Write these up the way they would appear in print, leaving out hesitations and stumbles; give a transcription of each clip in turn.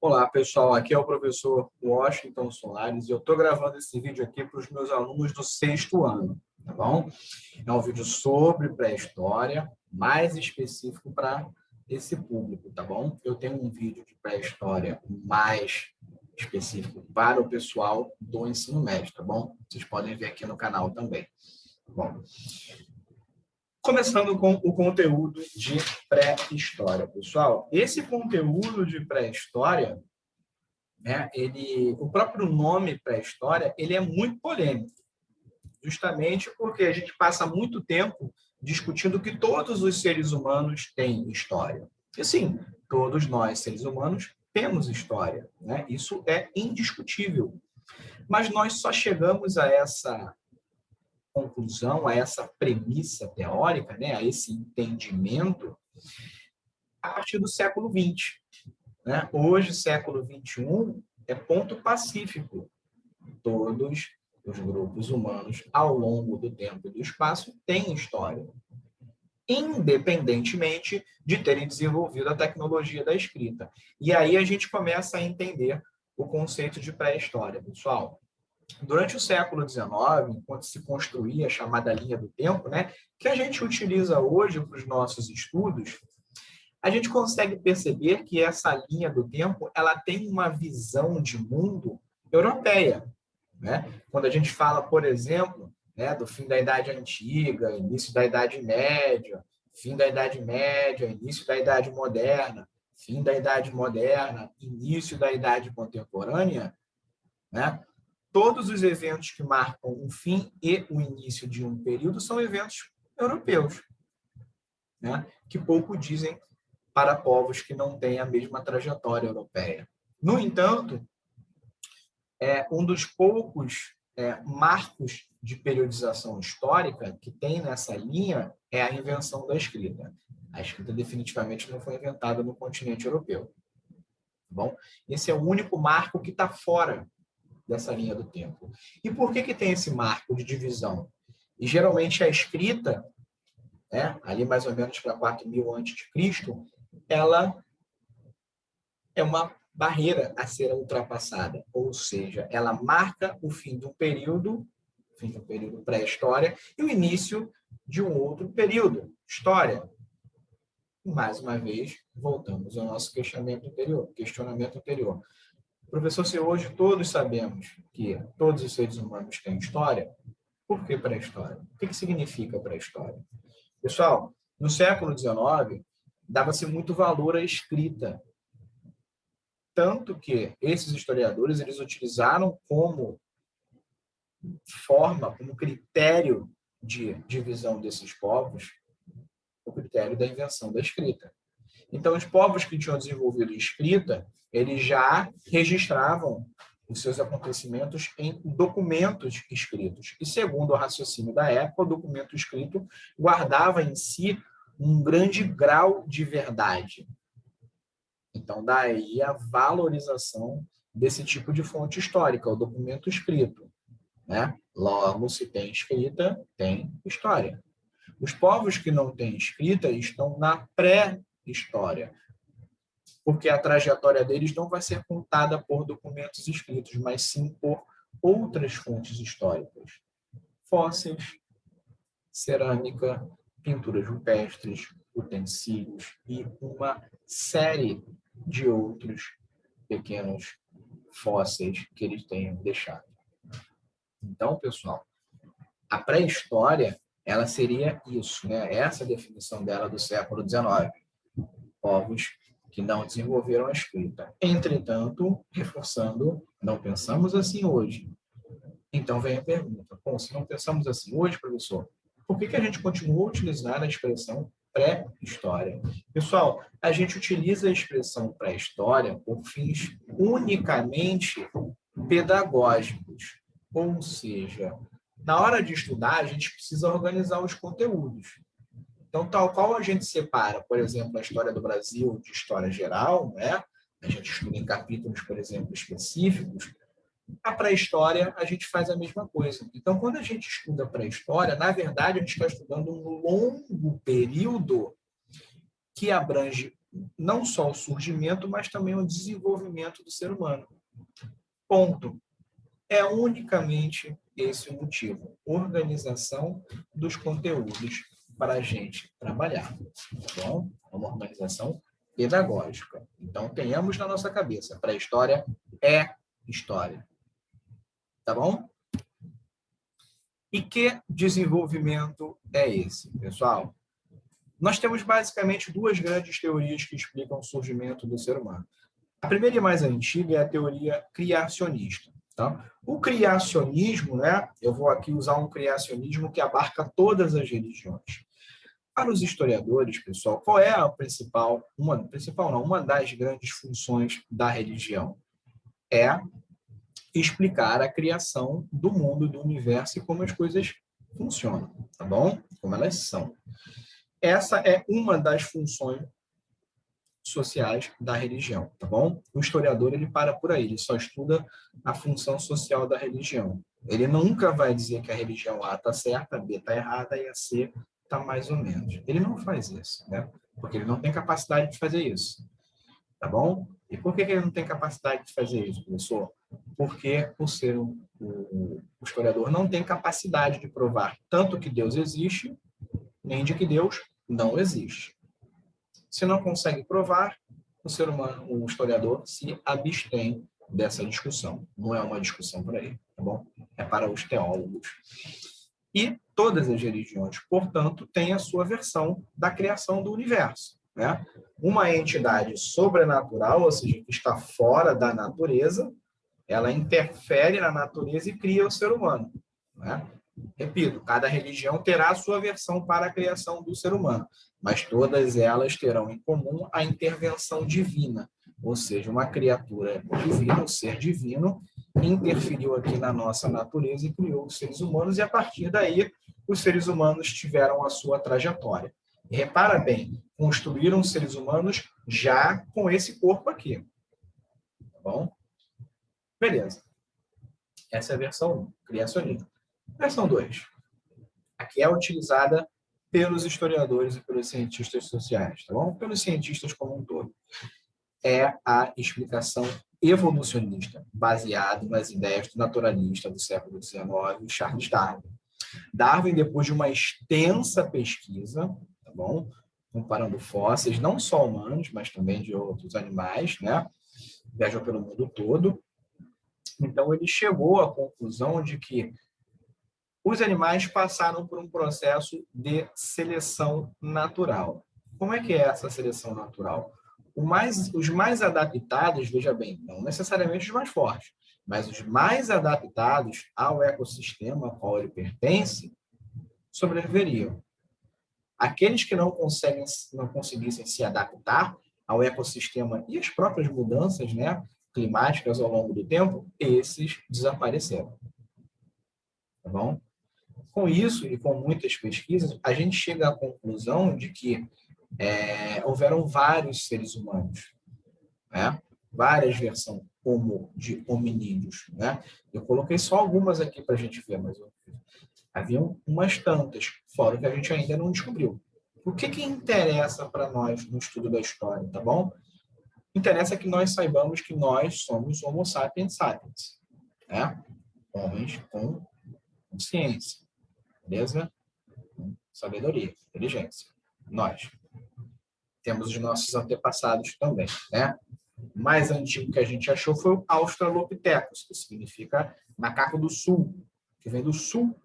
Olá, pessoal. Aqui é o professor Washington Soares e eu estou gravando esse vídeo aqui para os meus alunos do sexto ano, tá bom? É um vídeo sobre pré-história, mais específico para esse público, tá bom? Eu tenho um vídeo de pré-história mais específico para o pessoal do ensino médio, tá bom? Vocês podem ver aqui no canal também. Bom, começando com o conteúdo de pré-história, pessoal. Esse conteúdo de pré-história, né, o próprio nome pré-história, ele é muito polêmico, justamente porque a gente passa muito tempo discutindo que todos os seres humanos têm história. E sim, todos nós, seres humanos, temos história, né? Isso é indiscutível. Mas nós só chegamos a essa conclusão, a essa premissa teórica, né, a esse entendimento, a partir do século XX. Né? Hoje, século XXI, é ponto pacífico. Todos os grupos humanos, ao longo do tempo e do espaço, têm história, independentemente de terem desenvolvido a tecnologia da escrita. E aí a gente começa a entender o conceito de pré-história, pessoal. Durante o século XIX, enquanto se construía a chamada linha do tempo, né, que a gente utiliza hoje para os nossos estudos, a gente consegue perceber que essa linha do tempo ela tem uma visão de mundo europeia. Né? Quando a gente fala, por exemplo, né, do fim da Idade Antiga, início da Idade Média, fim da Idade Média, início da Idade Moderna, fim da Idade Moderna, início da Idade Contemporânea, né? Todos os eventos que marcam o fim e o início de um período são eventos europeus, né? Que pouco dizem para povos que não têm a mesma trajetória europeia. No entanto, um dos poucos marcos de periodização histórica que tem nessa linha é a invenção da escrita. A escrita definitivamente não foi inventada no continente europeu. Tá bom? Esse é o único marco que está fora dessa linha do tempo. E por que tem esse marco de divisão? E geralmente a escrita, né, ali mais ou menos para 4.000 a.C., ela é uma barreira a ser ultrapassada, ou seja, ela marca o fim de um período pré-história, e o início de um outro período, história. Mais uma vez, voltamos ao nosso questionamento anterior. Professor, se hoje todos sabemos que todos os seres humanos têm história, por que pré-história? O que significa pré-história? Pessoal, no século XIX, dava-se muito valor à escrita. Tanto que esses historiadores eles utilizaram como forma, como critério de divisão desses povos, o critério da invenção da escrita. Então, os povos que tinham desenvolvido escrita, eles já registravam os seus acontecimentos em documentos escritos. E, segundo o raciocínio da época, o documento escrito guardava em si um grande grau de verdade. Então, daí a valorização desse tipo de fonte histórica, o documento escrito. Né? Logo, se tem escrita, tem história. Os povos que não têm escrita estão na pré-história, porque a trajetória deles não vai ser contada por documentos escritos, mas sim por outras fontes históricas. Fósseis, cerâmica, pinturas rupestres, utensílios e uma série de outros pequenos fósseis que eles tenham deixado. Então, pessoal, a pré-história, ela seria isso, né? Essa definição dela do século XIX. Povos que não desenvolveram a escrita. Entretanto, reforçando, não pensamos assim hoje. Então vem a pergunta, bom, se não pensamos assim hoje, professor, por que a gente continua a utilizar a expressão pré-história? Pessoal, a gente utiliza a expressão pré-história por fins unicamente pedagógicos, ou seja, na hora de estudar, a gente precisa organizar os conteúdos. Então, tal qual a gente separa, por exemplo, a história do Brasil de história geral, né? A gente estuda em capítulos, por exemplo, específicos, a pré-história a gente faz a mesma coisa. Então, quando a gente estuda pré-história, na verdade, a gente está estudando um longo período que abrange não só o surgimento, mas também o desenvolvimento do ser humano. Ponto. É unicamente esse o motivo. Organização dos conteúdos para a gente trabalhar. Tá bom? É uma organização pedagógica. Então, tenhamos na nossa cabeça, pré-história é história. Tá bom? E que desenvolvimento é esse, pessoal? Nós temos basicamente duas grandes teorias que explicam o surgimento do ser humano. A primeira e mais antiga é a teoria criacionista. Tá? O criacionismo, né? Eu vou aqui usar um criacionismo que abarca todas as religiões. Para os historiadores, pessoal, qual é a uma das grandes funções da religião? É explicar a criação do mundo, do universo e como as coisas funcionam, tá bom? Como elas são. Essa é uma das funções sociais da religião, tá bom? O historiador, ele para por aí, ele só estuda a função social da religião. Ele nunca vai dizer que a religião A está certa, a B está errada e a C está mais ou menos. Ele não faz isso, né? Porque ele não tem capacidade de fazer isso, tá bom? E por que ele não tem capacidade de fazer isso, professor? Porque o historiador não tem capacidade de provar tanto que Deus existe, nem de que Deus não existe. Se não consegue provar, o ser humano, o historiador, se abstém dessa discussão. Não é uma discussão para ele, tá bom? É para os teólogos. E todas as religiões, portanto, têm a sua versão da criação do universo, né? Uma entidade sobrenatural, ou seja, que está fora da natureza, ela interfere na natureza e cria o ser humano, né? Repito, cada religião terá a sua versão para a criação do ser humano, mas todas elas terão em comum a intervenção divina, ou seja, uma criatura divina, um ser divino, interferiu aqui na nossa natureza e criou os seres humanos, e a partir daí os seres humanos tiveram a sua trajetória. E repara bem, construíram os seres humanos já com esse corpo aqui. Tá bom? Beleza. Essa é a versão 1, criacionismo. Versão 2. Aqui é utilizada pelos historiadores e pelos cientistas sociais, tá bom? Pelos cientistas como um todo. É a explicação evolucionista, baseada nas ideias do naturalista do século XIX, Charles Darwin. Darwin, depois de uma extensa pesquisa, tá bom? Comparando fósseis, não só humanos, mas também de outros animais, né? Viajou pelo mundo todo. Então, ele chegou à conclusão de que os animais passaram por um processo de seleção natural. Como é que é essa seleção natural? Os mais adaptados, veja bem, não necessariamente os mais fortes, mas os mais adaptados ao ecossistema ao qual ele pertence, sobreviveriam. Aqueles que não conseguissem se adaptar ao ecossistema e as próprias mudanças, né, climáticas ao longo do tempo, esses desapareceram. Tá bom? Com isso, e com muitas pesquisas, a gente chega à conclusão de que houveram vários seres humanos, né? Várias versões de hominídeos. Né? Eu coloquei só algumas aqui para a gente ver, mas haviam umas tantas, fora que a gente ainda não descobriu. O que interessa para nós no estudo da história, tá bom? Interessa que nós saibamos que nós somos Homo sapiens sapiens, né? Homens com consciência. Beleza? Sabedoria, inteligência. Nós. Temos os nossos antepassados também, né? O mais antigo que a gente achou foi o Australopithecus, que significa macaco do sul, que vem do sul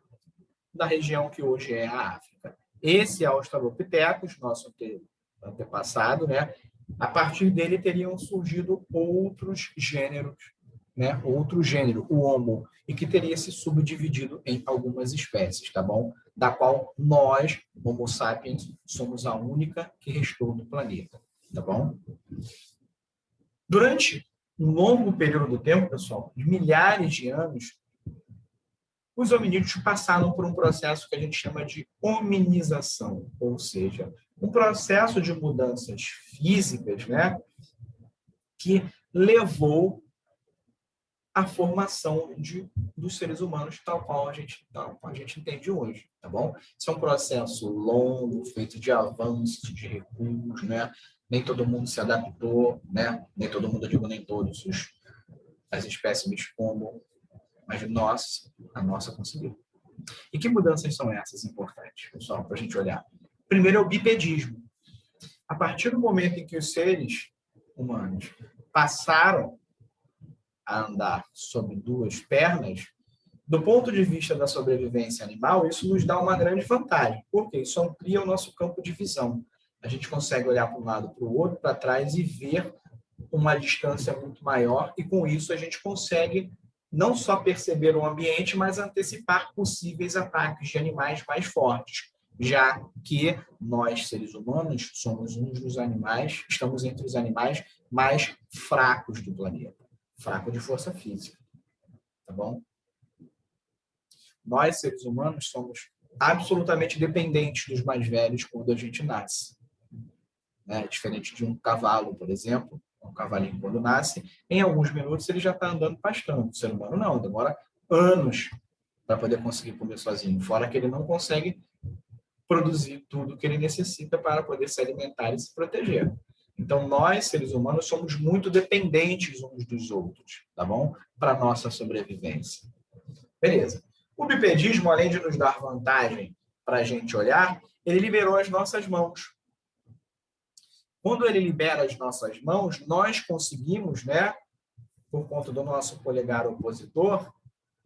da região que hoje é a África. Esse Australopithecus, nosso antepassado, né? A partir dele teriam surgido outros gêneros, né? Outro gênero, o Homo, e que teria se subdividido em algumas espécies, tá bom? Da qual nós, Homo sapiens, somos a única que restou no planeta, tá bom? Durante um longo período do tempo, pessoal, de milhares de anos, os hominídeos passaram por um processo que a gente chama de hominização, ou seja, um processo de mudanças físicas, né, que levou à formação dos seres humanos tal qual a gente entende hoje, tá bom? Isso é um processo longo, feito de avanços, de recuos, né? nem todo mundo se adaptou, né? Nem todo mundo, eu digo, nem todos as espécimes como, mas a nossa conseguiu. E que mudanças são essas importantes, pessoal, para a gente olhar? Primeiro é o bipedismo. A partir do momento em que os seres humanos passaram a andar sobre duas pernas, do ponto de vista da sobrevivência animal, isso nos dá uma grande vantagem, porque isso amplia o nosso campo de visão. A gente consegue olhar para um lado, para o outro, para trás e ver uma distância muito maior, e com isso a gente consegue não só perceber o ambiente, mas antecipar possíveis ataques de animais mais fortes, já que nós, seres humanos, somos um dos animais, estamos entre os animais mais fracos do planeta, fraco de força física, tá bom? Nós, seres humanos, somos absolutamente dependentes dos mais velhos quando a gente nasce. Né? Diferente de um cavalo, por exemplo, um cavalinho quando nasce, em alguns minutos ele já está andando pastando. O ser humano não, demora anos para poder conseguir comer sozinho. Fora que ele não consegue produzir tudo que ele necessita para poder se alimentar e se proteger. Então, nós, seres humanos, somos muito dependentes uns dos outros, tá bom? Para a nossa sobrevivência. Beleza. O bipedismo, além de nos dar vantagem para a gente olhar, ele liberou as nossas mãos. Quando ele libera as nossas mãos, nós conseguimos, né, por conta do nosso polegar opositor,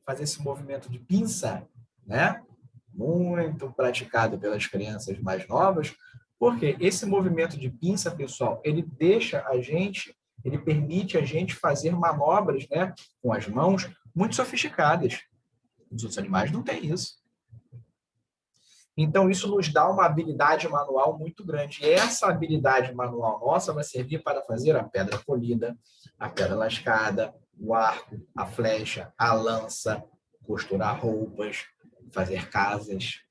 fazer esse movimento de pinça, né, muito praticado pelas crianças mais novas, porque esse movimento de pinça, pessoal, ele permite a gente fazer manobras, né, com as mãos muito sofisticadas. Os outros animais não têm isso. Então, isso nos dá uma habilidade manual muito grande. E essa habilidade manual nossa vai servir para fazer a pedra polida, a pedra lascada, o arco, a flecha, a lança, costurar roupas, fazer casas.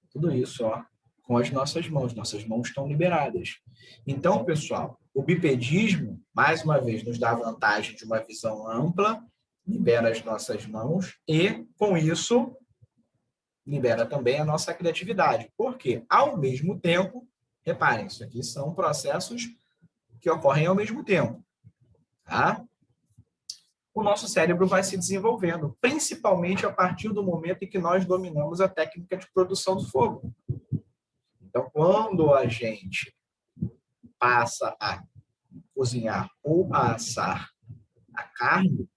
Tudo isso, ó, com as nossas mãos. Nossas mãos estão liberadas. Então, pessoal, o bipedismo, mais uma vez, nos dá a vantagem de uma visão ampla, libera as nossas mãos e, com isso, libera também a nossa criatividade. Porque, ao mesmo tempo, reparem, isso aqui são processos que ocorrem ao mesmo tempo. Tá? O nosso cérebro vai se desenvolvendo, principalmente a partir do momento em que nós dominamos a técnica de produção do fogo. Então, quando a gente passa a cozinhar ou a assar a carne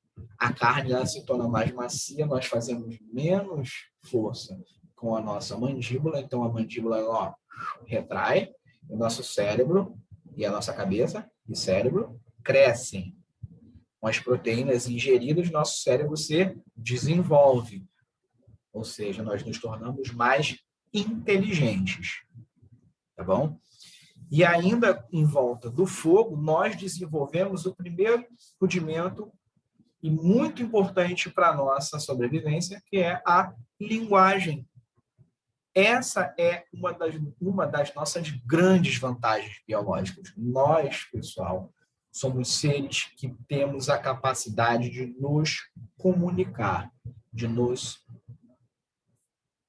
ela se torna mais macia, nós fazemos menos força com a nossa mandíbula, então a mandíbula ó, retrai, o nosso cérebro e a nossa cabeça e cérebro crescem. Com as proteínas ingeridas, nosso cérebro se desenvolve, ou seja, nós nos tornamos mais inteligentes, tá bom? E ainda em volta do fogo, nós desenvolvemos o primeiro rudimento e muito importante para a nossa sobrevivência, que é a linguagem. Essa é uma das nossas grandes vantagens biológicas. Nós, pessoal, somos seres que temos a capacidade de nos comunicar, de nos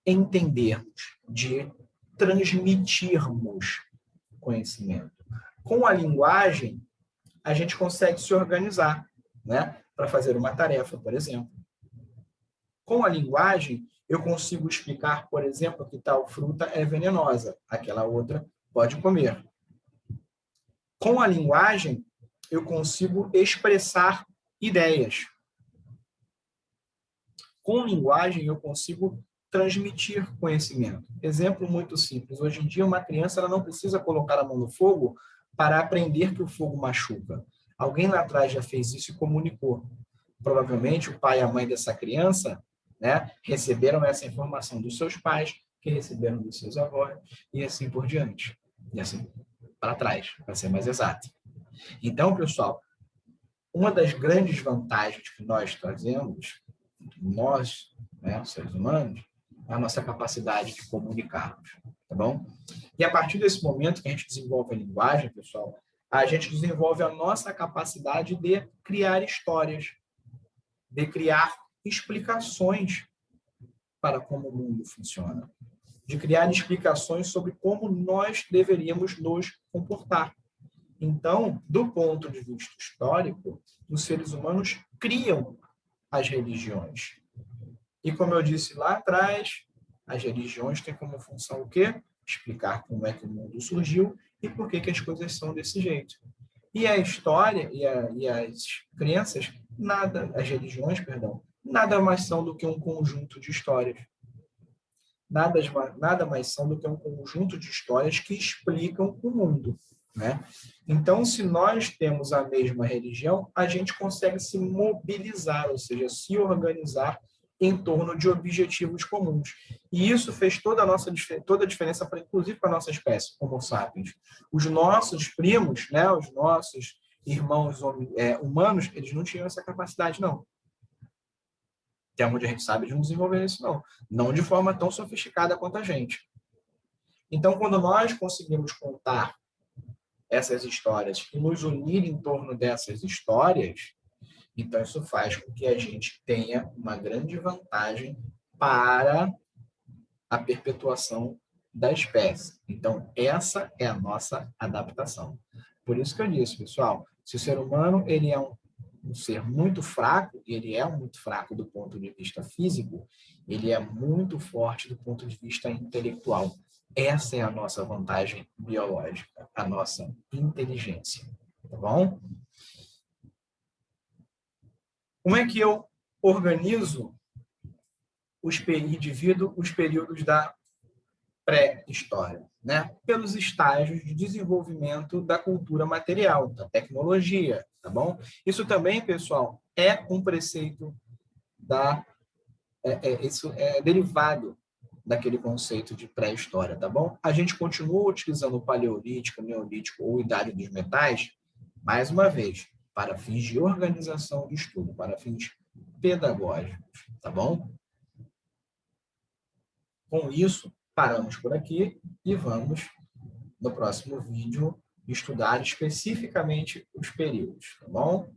entendermos, de transmitirmos conhecimento. Com a linguagem, a gente consegue se organizar, né? Para fazer uma tarefa, por exemplo. Com a linguagem, eu consigo explicar, por exemplo, que tal fruta é venenosa, aquela outra pode comer. Com a linguagem, eu consigo expressar ideias. Com linguagem, eu consigo transmitir conhecimento. Exemplo muito simples. Hoje em dia, uma criança ela não precisa colocar a mão no fogo para aprender que o fogo machuca. Alguém lá atrás já fez isso e comunicou. Provavelmente o pai e a mãe dessa criança, né, receberam essa informação dos seus pais, que receberam dos seus avós, e assim por diante. E assim para trás, para ser mais exato. Então, pessoal, uma das grandes vantagens que nós trazemos, nós, né, seres humanos, é a nossa capacidade de comunicarmos, tá bom? E a partir desse momento que a gente desenvolve a linguagem, pessoal, a gente desenvolve a nossa capacidade de criar histórias, de criar explicações para como o mundo funciona. de criar explicações sobre como nós deveríamos nos comportar. Então, do ponto de vista histórico, os seres humanos criam as religiões. E como eu disse lá atrás, as religiões têm como função o quê? Explicar como é que o mundo surgiu e por que as coisas são desse jeito. E a história e as crenças, as religiões, perdão, nada mais são do que um conjunto de histórias. Nada mais são do que um conjunto de histórias que explicam o mundo, né? Então, se nós temos a mesma religião, a gente consegue se mobilizar, ou seja, se organizar em torno de objetivos comuns. E isso fez toda a diferença, inclusive para a nossa espécie, Homo sapiens. Os nossos primos, né, os nossos irmãos humanos, eles não tinham essa capacidade, não. Até onde a gente sabe, eles não desenvolveram isso, não. Não de forma tão sofisticada quanto a gente. Então, quando nós conseguimos contar essas histórias e nos unir em torno dessas histórias, então isso faz com que a gente tenha uma grande vantagem para a perpetuação da espécie. Então, essa é a nossa adaptação. Por isso que eu disse, pessoal, se o ser humano ele é um ser muito fraco, ele é muito fraco do ponto de vista físico, ele é muito forte do ponto de vista intelectual. Essa é a nossa vantagem biológica, a nossa inteligência. Tá bom? Como é que eu organizo e divido os períodos da pré-história, né? Pelos estágios de desenvolvimento da cultura material, da tecnologia, tá bom? Isso também, pessoal, é um preceito isso é derivado daquele conceito de pré-história, tá bom? A gente continua utilizando o paleolítico, neolítico ou idade dos metais, mais uma vez, para fins de organização de estudo, para fins pedagógicos, tá bom? Com isso, paramos por aqui e vamos, no próximo vídeo, estudar especificamente os períodos, tá bom?